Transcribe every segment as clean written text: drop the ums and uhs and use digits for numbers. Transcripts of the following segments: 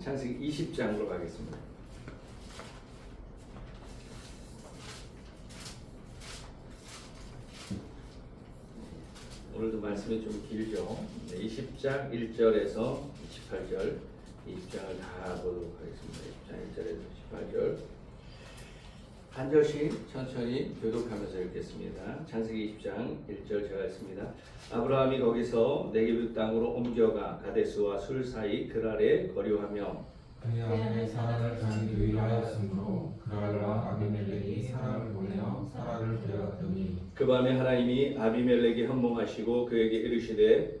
창세기 20장으로 가겠습니다. 오늘도 말씀이 좀 길죠. 20장 1절에서 18절 20장을 다 보도록 하겠습니다. 20장 1절에서 18절 한 절씩 천천히 교독하면서 읽겠습니다. 창세기 20장 1절 제가 읽습니다. 아브라함이 거기서 네게브 땅으로 옮겨가 가데스와 술 사이 그랄에 거류하며 그의 아내 사라를 자기 위하였으므로 그랄과 아비멜렉이 사람을 보내어 사라를 데려갔더니 그 밤에 하나님이 아비멜렉이 현몽하시고 그에게 이르시되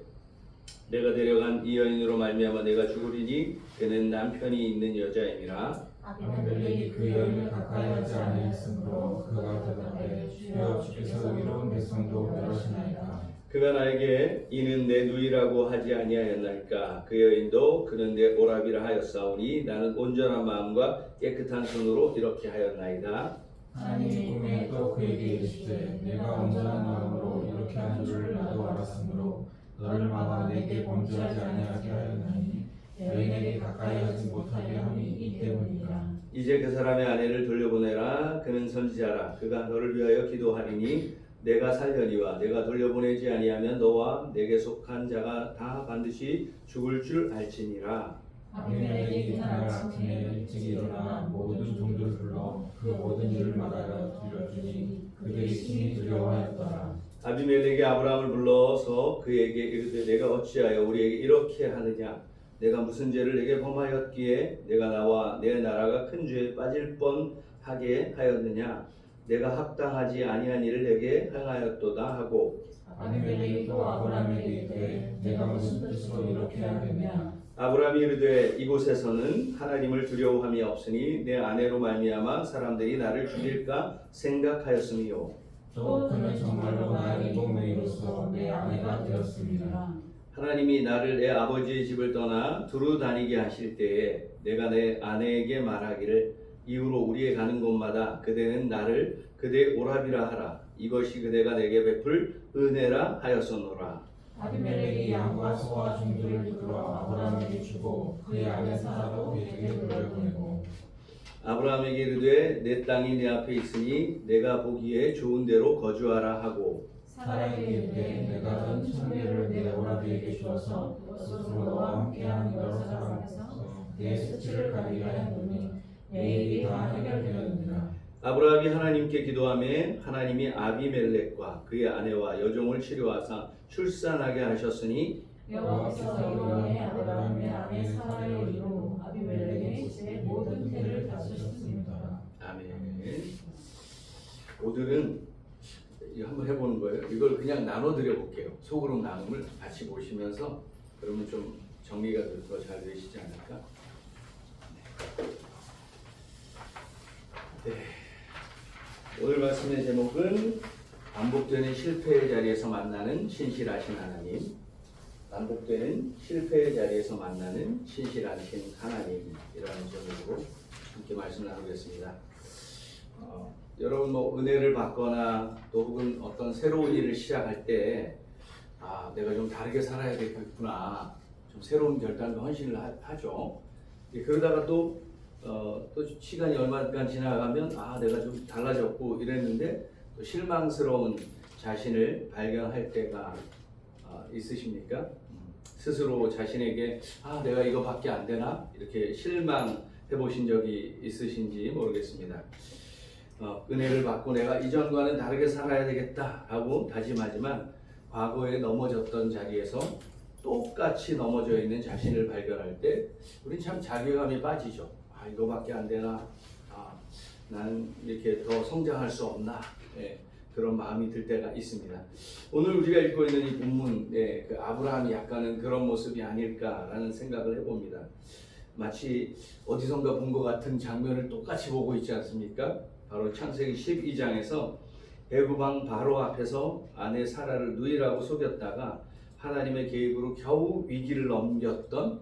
내가 데려간 이 여인으로 말미암아 내가 죽으리니 그는 남편이 있는 여자임이라. 아비멜렉이 그 여인을 가까이 하지 아니하였으므로 그가 대답하되 주여 주께서 의로운 백성도 멸하시나이다. 그가 나에게 이는 내 누이라고 하지 아니하였나이까. 그 여인도 그는 내 오라비라 하였사오니 나는 온전한 마음과 깨끗한 손으로 이렇게 하였나이다. 하나님이 꿈에 또 그에게 이르시되 내가 온전한 마음으로 이렇게 한 줄을 나도 알았으므로 너를 막아 내게 범죄하지 아니하게 하였나니 여인에게 가까이 하지 못하게 함이 이 때문이라. 이제 그 사람의 아내를 돌려보내라. 그는 선지자라. 그가 너를 위하여 기도하리니 내가 살려니와 내가 돌려보내지 아니하면 너와 내게 속한 자가 다 반드시 죽을 줄 알지니라. 아비멜렉이 이날 아침에 일찍 일어나 모든 종들을 불러 그 모든 일을 말하여 들려주니 그들이 심히 두려워하였더라. 아비멜렉이 아브라함을 불러서 그에게 이르되 내가 어찌하여 우리에게 이렇게 하느냐. 내가 무슨 죄를 내게 범하였기에 내가 나와 내 나라가 큰 죄에 빠질 뻔하게 하였느냐. 내가 합당하지 아니한 일을 내게 행하였도다 하고 아비멜렉이 또 아브라함에게 이르되 내가 무슨 뜻으로 이렇게 하겠냐. 아브라함이 이르되 이곳에서는 하나님을 두려워함이 없으니 내 아내로 말미암아 사람들이 나를 죽일까 생각하였음이요. 또 그는 정말로 나의 이복명으로서 내 아내가 되었습니다. 하나님이 나를 내 아버지의 집을 떠나 두루 다니게 하실 때에 내가 내 아내에게 말하기를 이후로 우리의 가는 곳마다 그대는 나를 그대의 오라비라 하라. 이것이 그대가 내게 베풀 은혜라 하였었노라. 아비멜렉이 양과 소와 종들을 이끌어 아브라함에게 주고 그의 아내 사라도 그에게 돌려보내고 아브라함에게 이르되 내 땅이 내 앞에 있으니 내가 보기에 좋은 데로 거주하라 하고 사라에게 이르되 내가 은 천개를 내 오라비에게 주어서 그것으로 너와 함께하는 여러 사람에서 내 수치를 가리게 하였노니 내 일이 다 해결되었느니라. 아브라함이 하나님께 기도하매 하나님이 아비멜렉과 그의 아내와 여종을 치료하사 출산하게 하셨으니 여호와께서 의원의 아브라함의 아내 사라의 이로 아비멜렉의 집에 모든 태를 다스리셨습니다. 아멘. 오늘은 이거 한번 해보는 거예요. 이걸 그냥 나눠드려 볼게요. 소그룹 나눔을 같이 보시면서 그러면 좀 정리가 더 잘 되시지 않을까? 네. 오늘 말씀의 제목은 반복되는 실패의 자리에서 만나는 신실하신 하나님. 반복되는 실패의 자리에서 만나는 신실하신 하나님이라는 제목으로 함께 말씀 나누겠습니다. 여러분 은혜를 받거나 또 혹은 어떤 새로운 일을 시작할 때 내가 좀 다르게 살아야 되겠구나, 좀 새로운 결단과 헌신을 하죠. 그러다가 또 시간이 얼마간 지나가면 내가 좀 달라졌고 이랬는데 또 실망스러운 자신을 발견할 때가 있으십니까? 스스로 자신에게 내가 이거밖에 안 되나? 이렇게 실망해 보신 적이 있으신지 모르겠습니다. 은혜를 받고 내가 이전과는 다르게 살아야 되겠다 하고 다짐하지만 과거에 넘어졌던 자리에서 똑같이 넘어져 있는 자신을 발견할 때 우린 참 자괴감이 빠지죠. 이거밖에 안 되나? 나는 이렇게 더 성장할 수 없나? 그런 마음이 들 때가 있습니다. 오늘 우리가 읽고 있는 이 본문, 그 아브라함이 약간은 그런 모습이 아닐까라는 생각을 해봅니다. 마치 어디선가 본 것 같은 장면을 똑같이 보고 있지 않습니까? 바로 창세기 12장에서 애굽왕 바로 앞에서 아내 사라를 누이라고 속였다가 하나님의 개입으로 겨우 위기를 넘겼던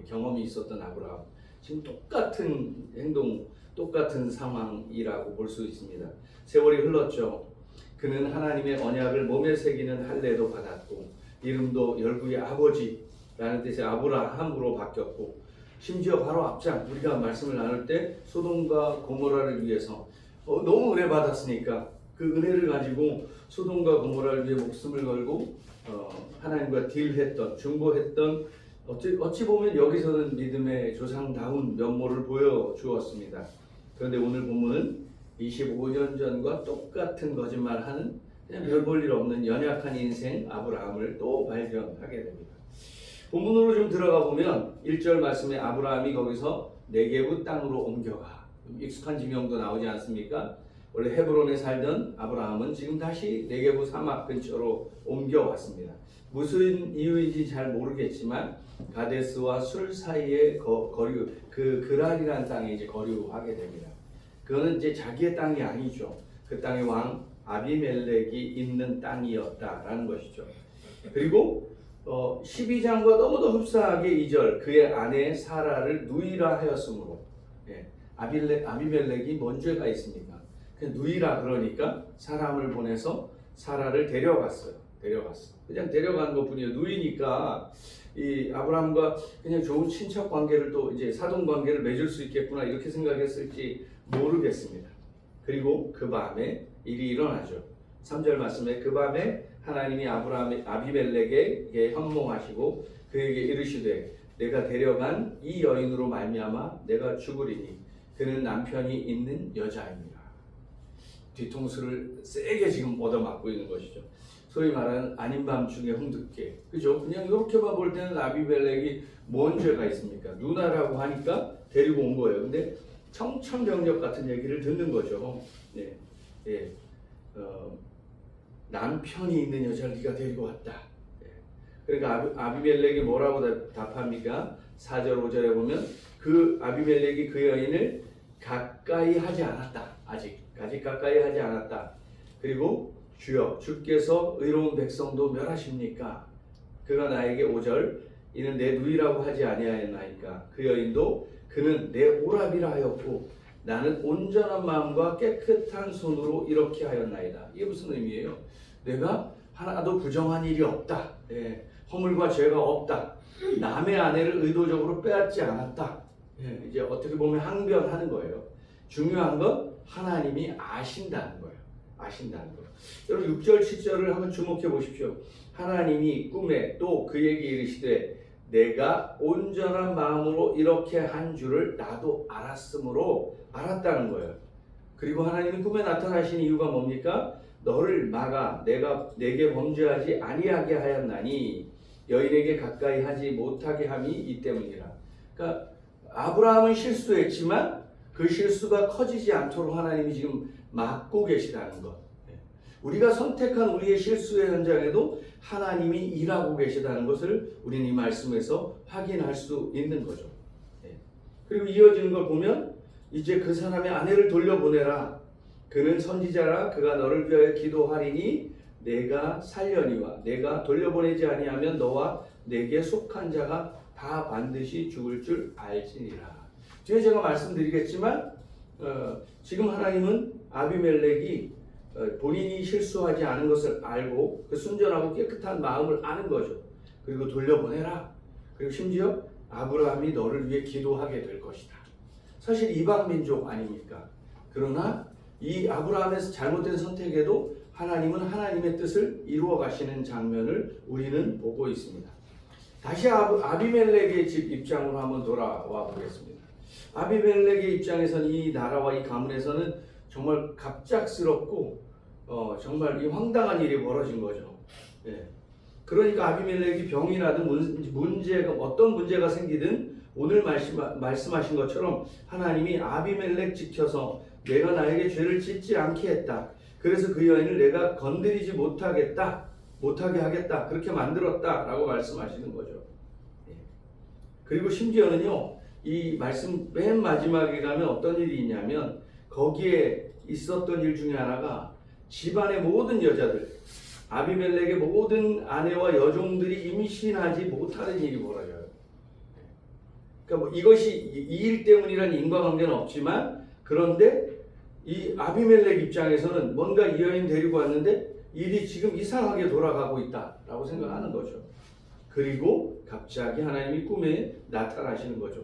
경험이 있었던 아브라함. 지금 똑같은 행동, 똑같은 상황이라고 볼 수 있습니다. 세월이 흘렀죠. 그는 하나님의 언약을 몸에 새기는 할례도 받았고 이름도 열국의 아버지라는 뜻의 아브라함으로 바뀌었고 심지어 바로 앞장 우리가 말씀을 나눌 때 소돔과 고모라를 위해서 너무 은혜 받았으니까 그 은혜를 가지고 소돔과 고모라를 위해 목숨을 걸고 하나님과 딜했던 중보했던 어찌 보면 여기서는 믿음의 조상다운 면모를 보여주었습니다. 그런데 오늘 본문은 25년 전과 똑같은 거짓말하는 그냥 별 볼 일 없는 연약한 인생 아브라함을 또 발견하게 됩니다. 본문으로 좀 들어가 보면 1절 말씀에 아브라함이 거기서 네게브 땅으로 옮겨가. 익숙한 지명도 나오지 않습니까? 원래 헤브론에 살던 아브라함은 지금 다시 네게브 사막 근처로 옮겨왔습니다. 무슨 이유인지 잘 모르겠지만 가데스와 술 사이의 거류, 그 그랄이라는 땅에 이제 거류하게 됩니다. 그거는 이제 자기의 땅이 아니죠. 그 땅의 왕 아비멜렉이 있는 땅이었다라는 것이죠. 그리고 12장과 너무도 흡사하게 2절 그의 아내 사라를 누이라 하였으므로 아비멜렉이 뭔 죄가 있습니까? 누이라 그러니까 사람을 보내서 사라를 데려갔어요. 그냥 데려간 것뿐이에요. 누이니까 이 아브라함과 그냥 좋은 친척 관계를 또 이제 사돈 관계를 맺을 수 있겠구나 이렇게 생각했을지 모르겠습니다. 그리고 그 밤에 일이 일어나죠. 3절 말씀에 그 밤에 하나님이 아비멜렉에게 현몽하시고 그에게 이르시되 내가 데려간 이 여인으로 말미암아 내가 죽으리니 그는 남편이 있는 여자입니다. 뒤통수를 세게 지금 얻어맞고 있는 것이죠. 소위 말하는 아닌 밤중에 홍두깨. 그죠? 그냥 이렇게만 볼 때는 아비멜렉이 뭔 죄가 있습니까? 누나라고 하니까 데리고 온 거예요. 근데 청천벽력 같은 얘기를 듣는 거죠. 남편이 있는 여자를 네가 데리고 왔다. 그러니까 아비멜렉이 뭐라고 답합니까? 4절 5절에 보면 그 아비멜렉이 그 여인을 가까이 하지 않았다. 아직 가까이 하지 않았다. 그리고 주여 주께서 의로운 백성도 멸하십니까? 그가 나에게 5절 이는 내 누이라고 하지 아니하였나이까 그 여인도 그는 내 오랍이라 하였고 나는 온전한 마음과 깨끗한 손으로 이렇게 하였나이다. 이게 무슨 의미예요? 내가 하나도 부정한 일이 없다. 허물과 죄가 없다. 남의 아내를 의도적으로 빼앗지 않았다. 이제 어떻게 보면 항변하는 거예요. 중요한 건 하나님이 아신다는 거예요. 여러분 6절 7절을 한번 주목해 보십시오. 하나님이 꿈에 또 그에게 이르시되 내가 온전한 마음으로 이렇게 한 줄을 나도 알았으므로 알았다는 거예요. 그리고 하나님이 꿈에 나타나신 이유가 뭡니까? 너를 막아 내게 범죄하지 아니하게 하였나니 여인에게 가까이 하지 못하게 함이 이 때문이라. 그러니까 아브라함은 실수했지만 그 실수가 커지지 않도록 하나님이 지금 막고 계시다는 것. 우리가 선택한 우리의 실수의 현장에도 하나님이 일하고 계시다는 것을 우리는 이 말씀에서 확인할 수 있는 거죠. 그리고 이어지는 걸 보면 이제 그 사람의 아내를 돌려보내라. 그는 선지자라 그가 너를 위하여 기도하리니 내가 살려니와 내가 돌려보내지 아니하면 너와 내게 속한 자가 다 반드시 죽을 줄 알지니라. 뒤에 제가 말씀드리겠지만 지금 하나님은 아비멜렉이 본인이 실수하지 않은 것을 알고 그 순전하고 깨끗한 마음을 아는 거죠. 그리고 돌려보내라. 그리고 심지어 아브라함이 너를 위해 기도하게 될 것이다. 사실 이방 민족 아닙니까? 그러나 이 아브라함의 잘못된 선택에도 하나님은 하나님의 뜻을 이루어 가시는 장면을 우리는 보고 있습니다. 다시 아비멜렉의 집 입장으로 한번 돌아와 보겠습니다. 아비멜렉의 입장에서는 이 나라와 이 가문에서는 정말 갑작스럽고 정말 이 황당한 일이 벌어진 거죠. 그러니까 아비멜렉이 병이 나든 어떤 문제가 생기든 오늘 말씀하신 것처럼 하나님이 아비멜렉 지켜서 내가 나에게 죄를 짓지 않게 했다. 그래서 그 여인을 내가 건드리지 못하게 하겠다. 그렇게 만들었다라고 말씀하시는 거죠. 그리고 심지어는요, 이 말씀 맨 마지막에 가면 어떤 일이 있냐면 거기에 있었던 일 중에 하나가 집안의 모든 여자들, 아비멜렉의 모든 아내와 여종들이 임신하지 못하는 일이 벌어져요. 그러니까 이것이 이 일 때문이라는 인과관계는 없지만 그런데 이 아비멜렉 입장에서는 뭔가 이 여인 데리고 왔는데 일이 지금 이상하게 돌아가고 있다라고 생각하는 거죠. 그리고 갑자기 하나님이 꿈에 나타나시는 거죠.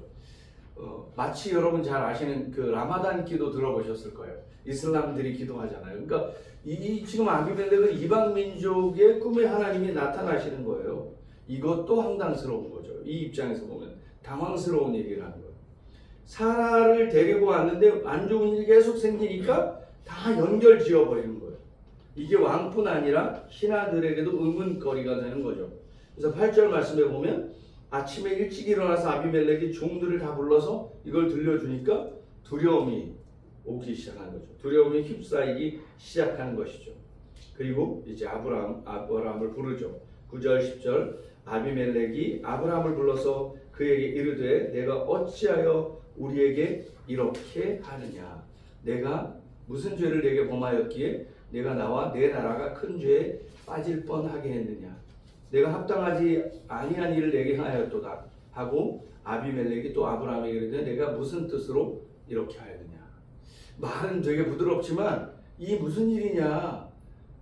마치 여러분 잘 아시는 그 라마단 기도 들어보셨을 거예요. 이슬람들이 기도하잖아요. 그러니까 이 지금 아비멜렉은 이방 민족의 꿈의 하나님이 나타나시는 거예요. 이것도 황당스러운 거죠. 이 입장에서 보면 당황스러운 얘기라는 거예요. 사라를 데리고 왔는데 안 좋은 일이 계속 생기니까 다 연결 지어버리는 거예요. 이게 왕뿐 아니라 신하들에게도 의문거리가 되는 거죠. 그래서 8절 말씀에 보면 아침에 일찍 일어나서 아비멜렉이 종들을 다 불러서 이걸 들려주니까 두려움이 오기 시작한 거죠. 두려움이 휩싸이기 시작하는 것이죠. 그리고 이제 아브라함을 부르죠. 9절 10절 아비멜렉이 아브라함을 불러서 그에게 이르되 내가 어찌하여 우리에게 이렇게 하느냐. 내가 무슨 죄를 내게 범하였기에 내가 나와 내 나라가 큰 죄에 빠질 뻔하게 했느냐. 내가 합당하지 아니한 일을 내게 하였도다 하고 아비멜렉이 또 아브라함에게 이르되 내가 무슨 뜻으로 이렇게 하였느냐. 말은 되게 부드럽지만 이 무슨 일이냐.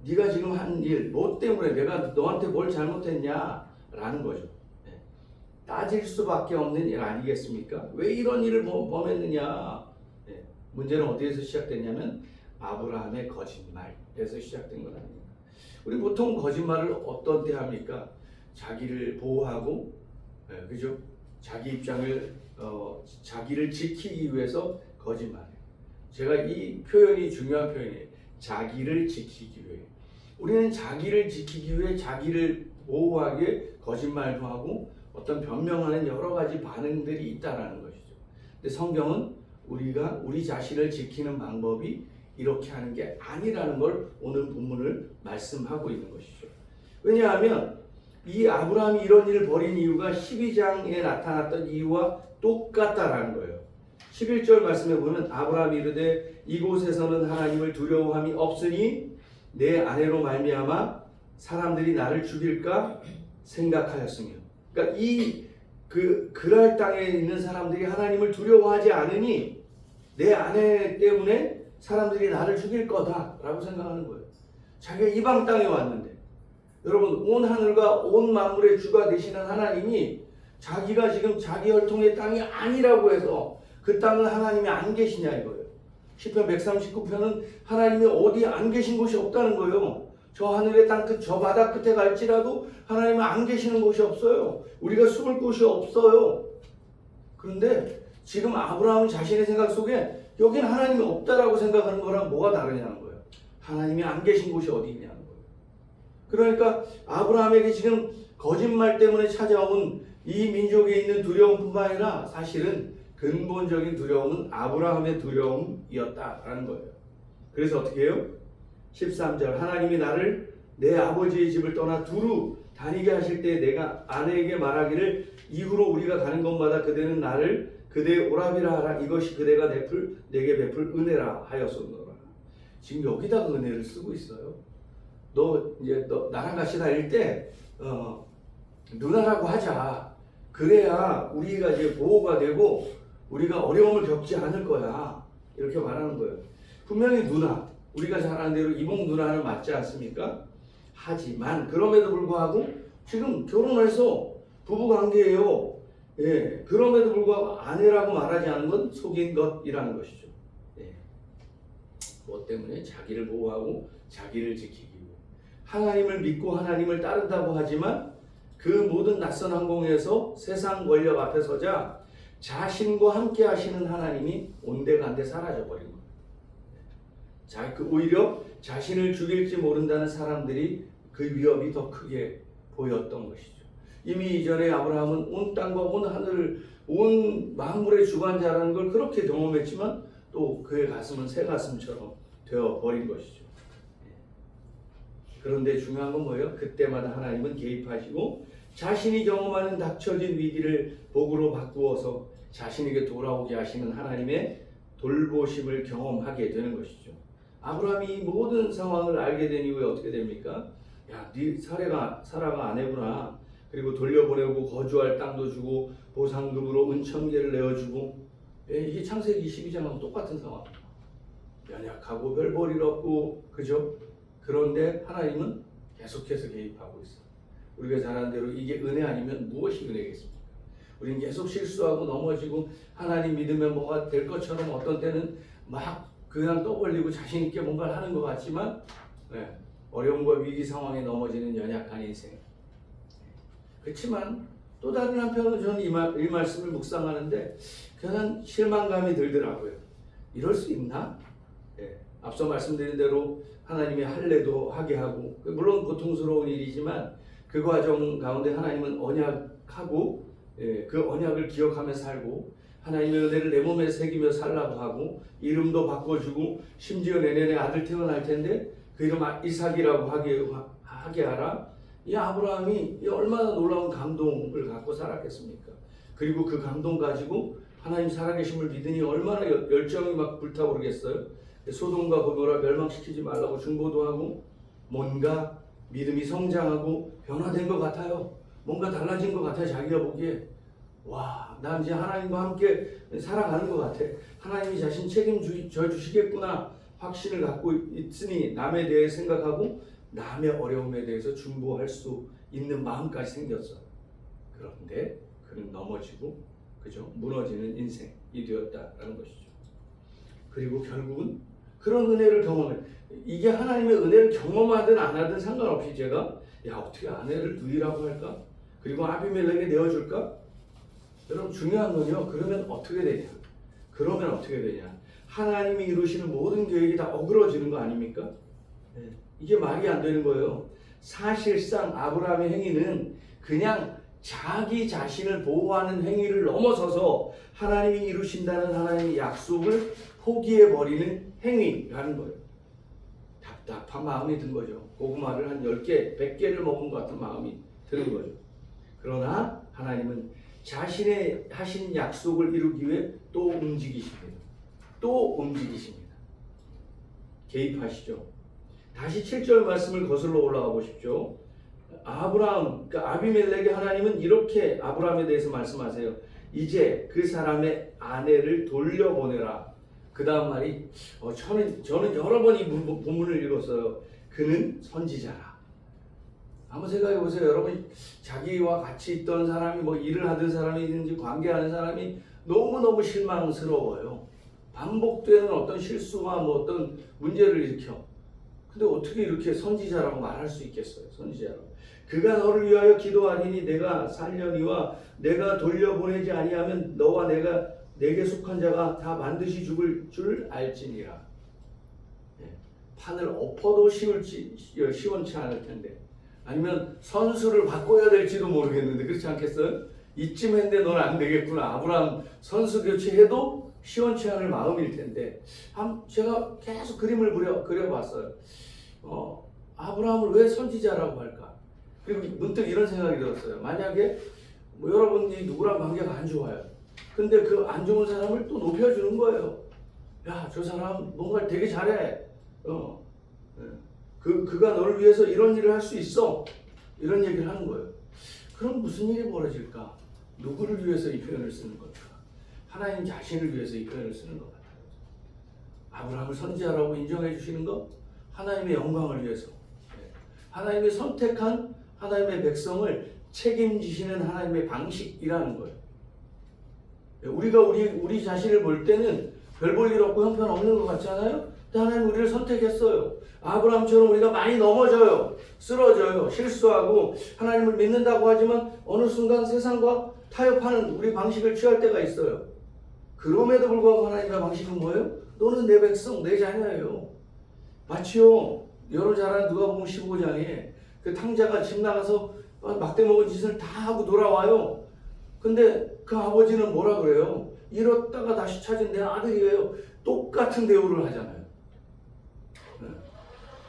네가 지금 한 일, 뭐 때문에 내가 너한테 뭘 잘못했냐 라는 거죠. 따질 수밖에 없는 일 아니겠습니까? 왜 이런 일을 범했느냐. 문제는 어디에서 시작됐냐면 아브라함의 거짓말에서 시작된 것 아닙니까? 우리 보통 거짓말을 어떤 때 합니까? 자기를 보호하고, 그죠? 자기 입장을 자기를 지키기 위해서 거짓말해요. 제가 이 표현이 중요한 표현이에요. 자기를 지키기 위해. 우리는 자기를 지키기 위해 자기를 보호하기 위해 거짓말도 하고 어떤 변명하는 여러 가지 반응들이 있다라는 것이죠. 근데 성경은 우리가 우리 자신을 지키는 방법이 이렇게 하는 게 아니라는 걸 오늘 본문을 말씀하고 있는 것이죠. 왜냐하면 이 아브라함이 이런 일을 벌인 이유가 12장에 나타났던 이유와 똑같다라는 거예요. 11절 말씀에 보면 아브라함이 이르되 이곳에서는 하나님을 두려워함이 없으니 내 아내로 말미암아 사람들이 나를 죽일까 생각하였으며. 그러니까 그랄 땅에 있는 사람들이 하나님을 두려워하지 않으니 내 아내 때문에 사람들이 나를 죽일 거다라고 생각하는 거예요. 자기가 이방 땅에 왔는데 여러분 온 하늘과 온 만물의 주가 되시는 하나님이 자기가 지금 자기 혈통의 땅이 아니라고 해서 그 땅은 하나님이 안 계시냐 이거예요. 시편 139편은 하나님이 어디 안 계신 곳이 없다는 거예요. 저 하늘의 땅 끝, 저 바다 끝에 갈지라도 하나님은 안 계시는 곳이 없어요. 우리가 숨을 곳이 없어요. 그런데 지금 아브라함 자신의 생각 속에 여긴 하나님이 없다라고 생각하는 거랑 뭐가 다르냐는 거예요. 하나님이 안 계신 곳이 어디 있냐는 거예요. 그러니까 아브라함에게 지금 거짓말 때문에 찾아온 이 민족에 있는 두려움뿐만 아니라 사실은 근본적인 두려움은 아브라함의 두려움이었다라는 거예요. 그래서 어떻게 해요? 13절 하나님이 나를 내 아버지의 집을 떠나 두루 다니게 하실 때 내가 아내에게 말하기를 이후로 우리가 가는 곳마다 그대는 나를 그대의 오라비라 하라. 이것이 그대가 내게 베풀 은혜라 하였소이다. 지금 여기다가 은혜를 쓰고 있어요. 너 나랑 같이 다닐 때 누나라고 하자. 그래야 우리가 이제 보호가 되고 우리가 어려움을 겪지 않을 거야. 이렇게 말하는 거예요. 분명히 누나, 우리가 잘 아는 대로 이봉 누나는 맞지 않습니까? 하지만 그럼에도 불구하고 지금 결혼해서 부부관계예요. 예, 그럼에도 불구하고 아내라고 말하지 않은 건 속인 것이라는 것이죠. 예. 뭐 때문에? 자기를 보호하고 자기를 지키기 위해. 하나님을 믿고 하나님을 따른다고 하지만 그 모든 낯선 항공에서 세상 권력 앞에 서자 자신과 함께 하시는 하나님이 온데간데 사라져버린 거예요. 오히려 자신을 죽일지 모른다는 사람들이 그 위협이 더 크게 보였던 것이죠. 이미 이전에 아브라함은 온 땅과 온 하늘, 온 만물의 주관자라는 걸 그렇게 경험했지만 또 그의 가슴은 새 가슴처럼 되어버린 것이죠. 그런데 중요한 건 뭐예요? 그때마다 하나님은 개입하시고 자신이 경험하는 닥쳐진 위기를 복으로 바꾸어서 자신에게 돌아오게 하시는 하나님의 돌보심을 경험하게 되는 것이죠. 아브라함이 이 모든 상황을 알게 된 이후에 어떻게 됩니까? 야, 네 사라가 아내구나. 그리고 돌려보내고 거주할 땅도 주고 보상금으로 은천개를 내어주고. 이게 창세기 12장하고 똑같은 상황입니다. 연약하고 별 볼 일 없고, 그죠? 그런데 하나님은 계속해서 개입하고 있어요. 우리가 잘 아는 대로 이게 은혜 아니면 무엇이 은혜겠습니까? 우리는 계속 실수하고 넘어지고 하나님 믿으면 뭐가 될 것처럼 어떤 때는 막 그냥 떠벌리고 자신 있게 뭔가를 하는 것 같지만 어려움과 위기 상황에 넘어지는 연약한 인생. 그렇지만 또 다른 한편으로 저는 이 말씀을 묵상하는데 그냥 실망감이 들더라고요. 이럴 수 있나? 앞서 말씀드린 대로 하나님의 할례도 하게 하고 물론 고통스러운 일이지만 그 과정 가운데 하나님은 언약하고 그 언약을 기억하며 살고 하나님의 은혜를 내 몸에 새기며 살라고 하고 이름도 바꿔주고 심지어 내년에 아들 태어날 텐데 그 이름 이삭이라고 하게 하라. 이 아브라함이 얼마나 놀라운 감동을 갖고 살았겠습니까? 그리고 그 감동 가지고 하나님 살아계심을 믿으니 얼마나 열정이 막 불타오르겠어요. 소돔과 고모라 멸망시키지 말라고 중보도 하고 뭔가 믿음이 성장하고 변화된 것 같아요. 뭔가 달라진 것 같아요. 자기가 보기에 와, 난 이제 하나님과 함께 살아가는 것 같아. 하나님이 자신 책임져 주시겠구나 확신을 갖고 있으니 남에 대해 생각하고 남의 어려움에 대해서 중보할 수 있는 마음까지 생겼어. 그런데 그는 넘어지고 무너지는 인생이 되었다라는 것이죠. 그리고 결국은 그런 은혜를 경험해. 이게 하나님의 은혜를 경험하든 안 하든 상관없이 제가 어떻게 아내를 누이라고 할까? 그리고 아비멜렉에 내어줄까? 여러분 중요한 건요. 그러면 어떻게 되냐? 하나님이 이루시는 모든 계획이 다 어그러지는 거 아닙니까? 이게 말이 안 되는 거예요. 사실상 아브라함의 행위는 그냥 자기 자신을 보호하는 행위를 넘어서서 하나님이 이루신다는 하나님의 약속을 포기해버리는 행위라는 거예요. 답답한 마음이 든 거죠. 고구마를 한 10개, 100개를 먹은 것 같은 마음이 드는 거죠. 그러나 하나님은 자신의 하신 약속을 이루기 위해 또 움직이십니다. 개입하시죠. 다시 7절 말씀을 거슬러 올라가 보십시오. 그러니까 아비멜렉의 하나님은 이렇게 아브라함에 대해서 말씀하세요. 이제 그 사람의 아내를 돌려보내라. 그 다음 말이 저는 여러 번 이 본문을 읽었어요. 그는 선지자라. 한번 생각해 보세요. 여러분 자기와 같이 있던 사람이 일을 하던 사람이든지 관계하는 사람이 너무너무 실망스러워요. 반복되는 어떤 실수와 어떤 문제를 일으켜. 근데 어떻게 이렇게 선지자라고 말할 수 있겠어요? 선지자라고. 그가 너를 위하여 기도하리니 내가 살려니와 내가 돌려보내지 아니하면 너와 내게 속한 자가 다 반드시 죽을 줄 알지니라. 판을 엎어도 시원치 않을 텐데 아니면 선수를 바꿔야 될지도 모르겠는데 그렇지 않겠어요? 이쯤 했는데 넌 안 되겠구나. 아브라함 선수 교체해도 시원치 않을 마음일 텐데 제가 계속 그림을 그려봤어요. 아브라함을 왜 선지자라고 할까? 그리고 문득 이런 생각이 들었어요. 만약에 여러분이 누구랑 관계가 안 좋아요. 근데 그 안 좋은 사람을 또 높여주는 거예요. 야, 저 사람 뭔가 되게 잘해. 그가 너를 위해서 이런 일을 할 수 있어. 이런 얘기를 하는 거예요. 그럼 무슨 일이 벌어질까? 누구를 위해서 이 표현을 쓰는 걸까? 하나님 자신을 위해서 이 표현을 쓰는 것 같아요. 아브라함을 선지자라고 인정해 주시는 것, 하나님의 영광을 위해서. 하나님의 선택한 하나님의 백성을 책임지시는 하나님의 방식이라는 거예요. 우리가 우리 자신을 볼 때는 별 볼 일 없고 형편없는 것 같잖아요. 근데 하나님 우리를 선택했어요. 아브라함처럼 우리가 많이 넘어져요. 쓰러져요. 실수하고 하나님을 믿는다고 하지만 어느 순간 세상과 타협하는 우리 방식을 취할 때가 있어요. 그럼에도 불구하고 하나님의 방식은 뭐예요? 너는 내 백성, 내 자녀예요. 마치요. 여러분 잘 아는 누가복음 15장에 그 탕자가 집 나가서 막대 먹은 짓을 다 하고 돌아와요. 근데 그 아버지는 뭐라 그래요? 잃었다가 다시 찾은 내 아들이에요. 똑같은 대우를 하잖아요.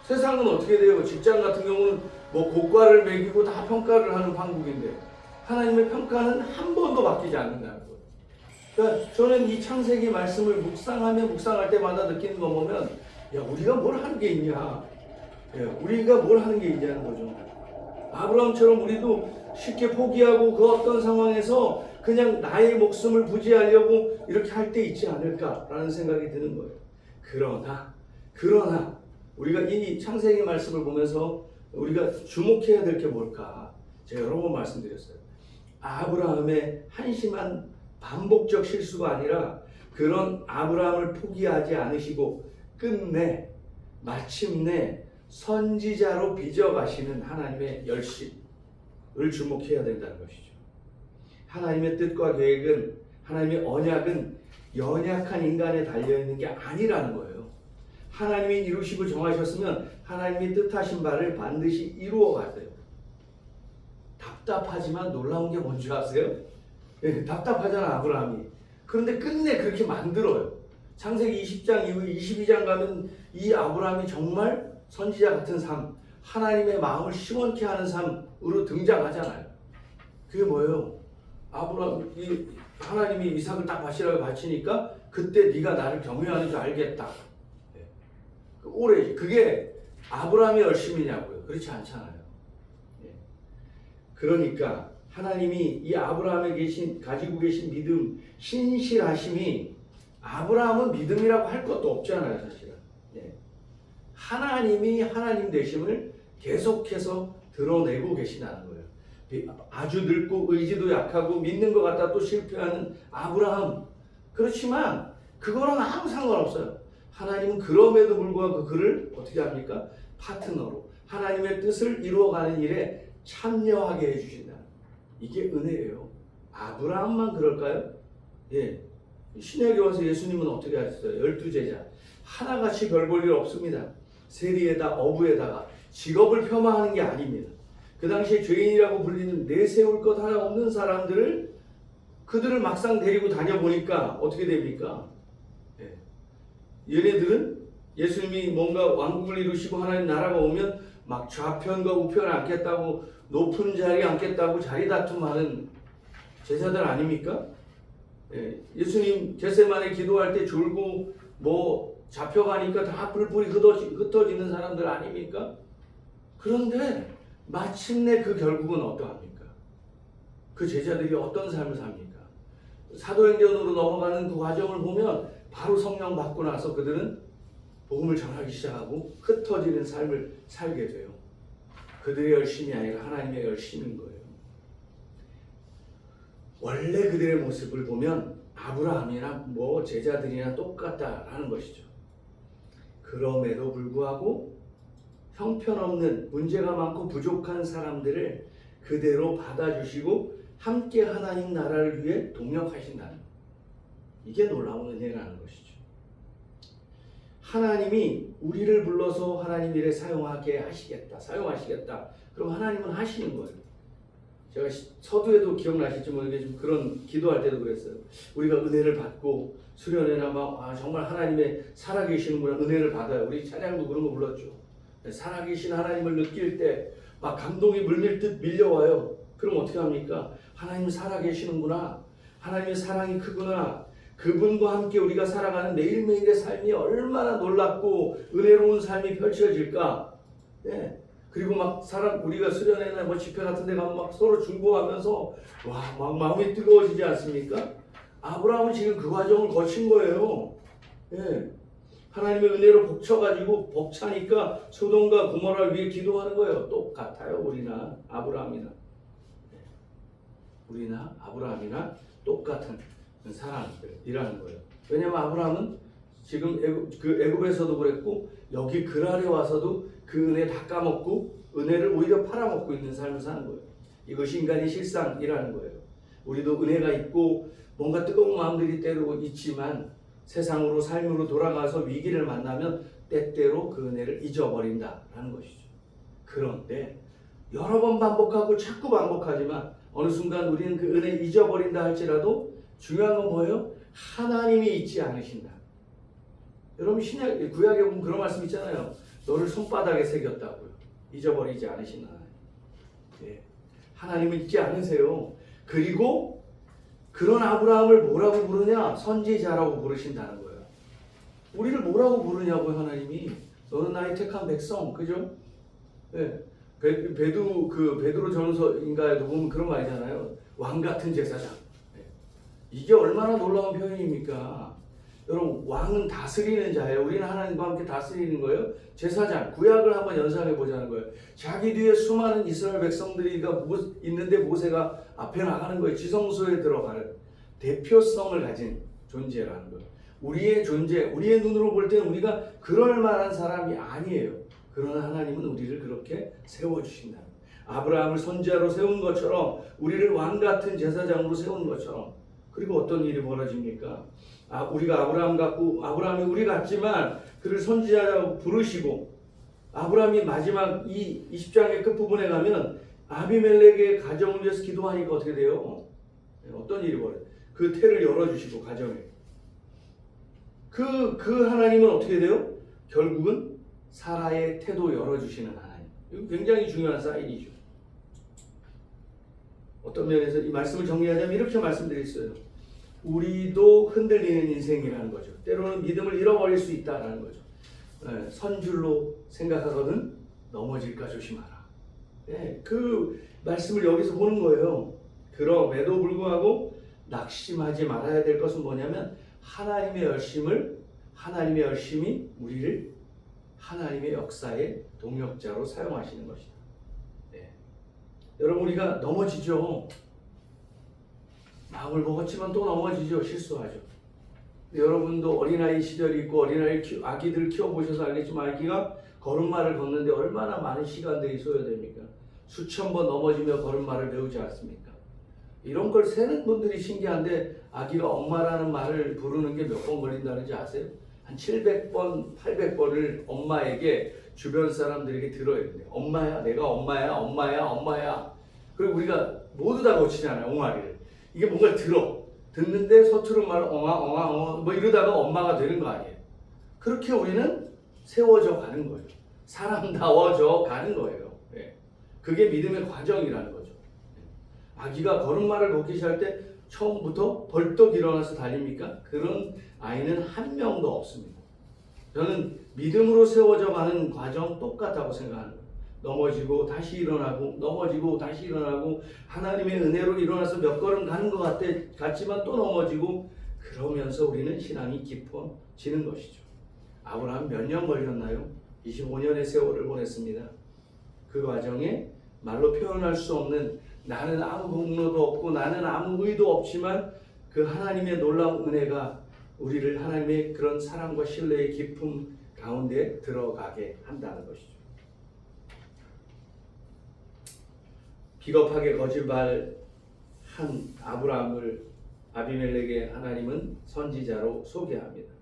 세상은 어떻게 돼요? 직장 같은 경우는 고과를 매기고 다 평가를 하는 한국인데 하나님의 평가는 한 번도 바뀌지 않는다는 거예요. 그러니까 저는 이 창세기 말씀을 묵상할 때마다 느끼는 거 보면 우리가 뭘 하는 게 있냐? 우리가 뭘 하는 게 있냐는 거죠. 아브라함처럼 우리도 쉽게 포기하고 그 어떤 상황에서 그냥 나의 목숨을 부지하려고 이렇게 할 때 있지 않을까라는 생각이 드는 거예요. 그러나 우리가 이 창세기 말씀을 보면서 우리가 주목해야 될 게 뭘까? 제가 여러 번 말씀드렸어요. 아브라함의 한심한 반복적 실수가 아니라 그런 아브라함을 포기하지 않으시고 끝내 마침내 선지자로 빚어가시는 하나님의 열심을 주목해야 된다는 것이죠. 하나님의 뜻과 계획은, 하나님의 언약은 연약한 인간에 달려있는 게 아니라는 거예요. 하나님이 이루시고 정하셨으면 하나님이 뜻하신 바를 반드시 이루어 가세요. 답답하지만 놀라운 게 뭔지 아세요? 네, 답답하잖아 아브라함이. 그런데 끝내 그렇게 만들어요. 창세기 20장 이후 22장 가면 이 아브라함이 정말 선지자 같은 삶, 하나님의 마음을 시원케 하는 삶으로 등장하잖아요. 그게 뭐예요? 하나님이 이삭을 딱 바치라고 바치니까 그때 네가 나를 경외하는 줄 알겠다. 오래 그게 아브라함의 열심이냐고요? 그렇지 않잖아요. 그러니까 하나님이 이 아브라함에 가지고 계신 믿음, 신실하심이 아브라함은 믿음이라고 할 것도 없잖아요, 사실은. 하나님이 하나님 되심을 계속해서 드러내고 계시다는 거예요. 아주 늙고 의지도 약하고 믿는 것 같다 또 실패하는 아브라함. 그렇지만 그거는 아무 상관없어요. 하나님은 그럼에도 불구하고 그를 어떻게 합니까? 파트너로 하나님의 뜻을 이루어가는 일에 참여하게 해주신다. 이게 은혜예요. 아브라함만 그럴까요? 신약에 와서 예수님은 어떻게 하셨어요? 12제자 하나같이 별 볼 일 없습니다. 세리에다 어부에다가 직업을 폄하하는 게 아닙니다. 그 당시에 죄인이라고 불리는 내세울 것 하나 없는 사람들을 그들을 막상 데리고 다녀보니까 어떻게 됩니까? 얘네들은 예수님이 뭔가 왕국을 이루시고 하나님 나라가 오면 막 좌편과 우편에 앉겠다고 높은 자리에 앉겠다고 자리 다툼하는 제자들 아닙니까? 예수님 겟세마네 기도할 때 졸고 뭐 잡혀가니까 다 뿔뿔이 흩어지는 사람들 아닙니까? 그런데 마침내 그 결국은 어떠합니까? 그 제자들이 어떤 삶을 삽니까? 사도행전으로 넘어가는 그 과정을 보면 바로 성령 받고 나서 그들은 복음을 전하기 시작하고 흩어지는 삶을 살게 돼요. 그들의 열심이 아니라 하나님의 열심인 거예요. 원래 그들의 모습을 보면 아브라함이나 뭐 제자들이나 똑같다라는 것이죠. 그럼에도 불구하고 형편없는 문제가 많고 부족한 사람들을 그대로 받아주시고 함께 하나님 나라를 위해 동력하신다는 것. 이게 놀라운 은혜라는 것이죠. 하나님이 우리를 불러서 하나님 일에 사용하시겠다. 그럼 하나님은 하시는 거예요. 제가 서두에도 기억나실지 모르겠지만 그런 기도할 때도 그랬어요. 우리가 은혜를 받고 수련회나 막 정말 하나님의 살아계시는구나 은혜를 받아요. 우리 찬양도 그런 거 불렀죠. 살아계신 하나님을 느낄 때 막 감동이 물밀듯 밀려와요. 그럼 어떻게 합니까? 하나님 살아계시는구나. 하나님의 사랑이 크구나. 그분과 함께 우리가 살아가는 매일매일의 삶이 얼마나 놀랍고 은혜로운 삶이 펼쳐질까. 그리고 막 우리가 수련회나 뭐 집회 같은 데 가면 막 서로 중보하면서 막 마음이 뜨거워지지 않습니까? 아브라함은 지금 그 과정을 거친 거예요. 하나님의 은혜로 복쳐가지고 벅차니까 소돔과 고모라를 위해 기도하는 거예요. 똑같아요. 우리나 아브라함이나 똑같은 사람들이라는 거예요. 왜냐하면 아브라함은 지금 애굽에서도 그랬고 여기 그랄에 와서도 그 은혜 다 까먹고 은혜를 오히려 팔아먹고 있는 삶을 사는 거예요. 이것이 인간의 실상이라는 거예요. 우리도 은혜가 있고 뭔가 뜨거운 마음들이 때로 있지만 세상으로 삶으로 돌아가서 위기를 만나면 때때로 그 은혜를 잊어버린다라는 것이죠. 그런데 여러 번 반복하고 자꾸 반복하지만 어느 순간 우리는 그 은혜 잊어버린다 할지라도 중요한 건 뭐예요? 하나님이 잊지 않으신다. 여러분 구약에 보면 그런 말씀 있잖아요. 너를 손바닥에 새겼다고요. 잊어버리지 않으신 하나님. 하나님을 잊지 않으세요. 그리고 그런 아브라함을 뭐라고 부르냐? 선지자라고 부르신다는 거예요. 우리를 뭐라고 부르냐고요, 하나님이. 너는 나의 택한 백성, 그죠? 베드로 전서인가에도 보면 그런 말이잖아요. 왕 같은 제사장. 이게 얼마나 놀라운 표현입니까? 여러분, 왕은 다스리는 자예요. 우리는 하나님과 함께 다스리는 거예요. 제사장, 구약을 한번 연상해 보자는 거예요. 자기 뒤에 수많은 이스라엘 백성들이 있는데 모세가 앞에 나가는 거예요. 지성소에 들어가는 대표성을 가진 존재라는 거예요. 우리의 존재, 우리의 눈으로 볼 때는 우리가 그럴 만한 사람이 아니에요. 그러나 하나님은 우리를 그렇게 세워주신다. 아브라함을 선지자로 세운 것처럼, 우리를 왕 같은 제사장으로 세운 것처럼. 그리고 어떤 일이 벌어집니까? 우리가 아브라함 같고, 아브라함이 우리 같지만 그를 선지자라고 부르시고, 아브라함이 마지막 이 20장의 끝부분에 가면 아비멜렉의 가정을 위해서 기도하니까 어떻게 돼요? 어떤 일이 벌어요? 그 태를 열어주시고, 가정에. 그 하나님은 어떻게 돼요? 결국은 사라의 태도 열어주시는 하나님. 이거 굉장히 중요한 사인이죠. 어떤 면에서 이 말씀을 정리하자면 이렇게 말씀드렸어요. 우리도 흔들리는 인생이라는 거죠. 때로는 믿음을 잃어버릴 수 있다는 거죠. 선줄로 생각하거든 넘어질까 조심하라. 그 말씀을 여기서 보는 거예요. 그럼에도 불구하고 낙심하지 말아야 될 것은 뭐냐면 하나님의 열심이 우리를 하나님의 역사의 동역자로 사용하시는 것이다. 여러분, 우리가 넘어지죠. 마음을 먹었지만 또 넘어지죠. 실수하죠. 여러분도 어린아이 시절이 있고 아기들 키워보셔서 알겠지만 아기가 걸음마를 걷는데 얼마나 많은 시간들이 소요됩니까? 수천 번 넘어지며 걸음마를 배우지 않습니까? 이런 걸 세는 분들이 신기한데 아기가 엄마라는 말을 부르는 게 몇 번 걸린다는지 아세요? 한 700번, 800번을 엄마에게 주변 사람들에게 들어야 돼요. 엄마야, 내가 엄마야, 엄마야, 엄마야. 그리고 우리가 모두 다 고치잖아요, 옹알이를. 이게 뭔가를 듣는데 서투른 말을 엉아 뭐 이러다가 엄마가 되는 거 아니에요. 그렇게 우리는 세워져 가는 거예요. 사람다워져 가는 거예요. 그게 믿음의 과정이라는 거죠. 아기가 걸음마를 걷기 시작할 때 처음부터 벌떡 일어나서 달립니까? 그런 아이는 한 명도 없습니다. 저는 믿음으로 세워져 가는 과정 똑같다고 생각하는 거예요. 넘어지고 다시 일어나고, 넘어지고 다시 일어나고, 하나님의 은혜로 일어나서 몇 걸음 가는 것 같지만 또 넘어지고, 그러면서 우리는 신앙이 깊어지는 것이죠. 아브라함 몇 년 걸렸나요? 25년의 세월을 보냈습니다. 그 과정에 말로 표현할 수 없는, 나는 아무 공로도 없고 나는 아무 의도 없지만 그 하나님의 놀라운 은혜가 우리를 하나님의 그런 사랑과 신뢰의 깊음 가운데 들어가게 한다는 것이죠. 비겁하게 거짓말한 아브라함을 아비멜렉의 하나님은 선지자로 소개합니다.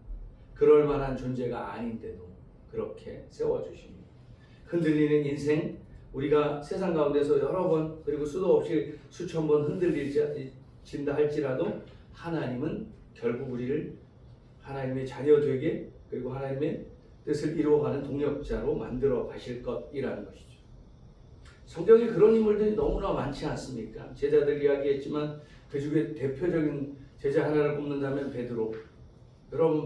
그럴 만한 존재가 아닌데도 그렇게 세워주십니다. 흔들리는 인생, 우리가 세상 가운데서 여러 번 그리고 수도 없이 수천 번 흔들린다 할지라도 하나님은 결국 우리를 하나님의 자녀 되게, 그리고 하나님의 뜻을 이루어가는 동력자로 만들어 가실 것이라는 것이죠. 성경에 그런 인물들이 너무나 많지 않습니까? 제자들 이야기했지만 그 중에 대표적인 제자 하나를 꼽는다면 베드로. 여러분,